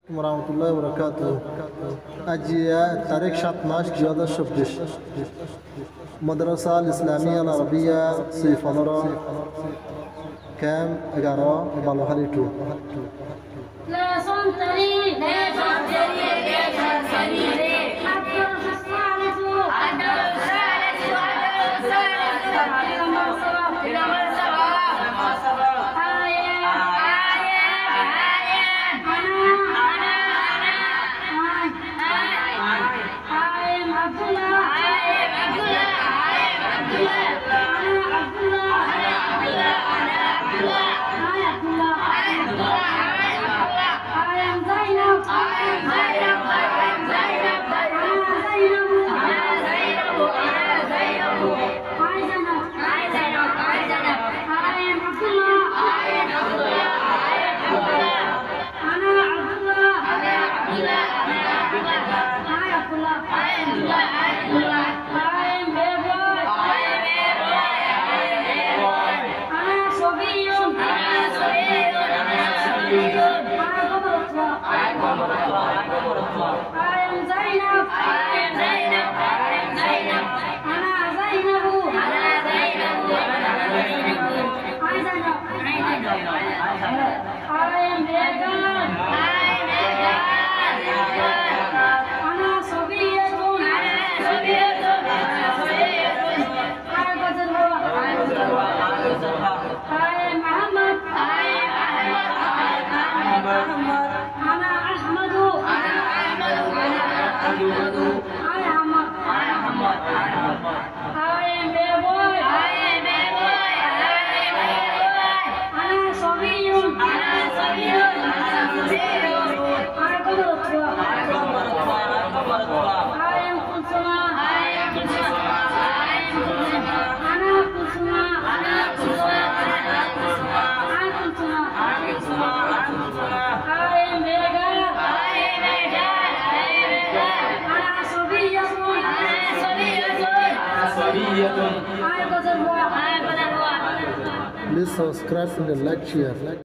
warahmatullahi wabarakatuh. Aji tarik 7 March 2024 Madrasa Al-Islamiyya Al-Arabiyya Sifamara Camp 11 Balohari 2. لا صنطري لا صنطري لا صنطري أبدو الرسالة أبدو الرسالة أبدو الرسالة إلى مرسبة Please subscribe and like, share.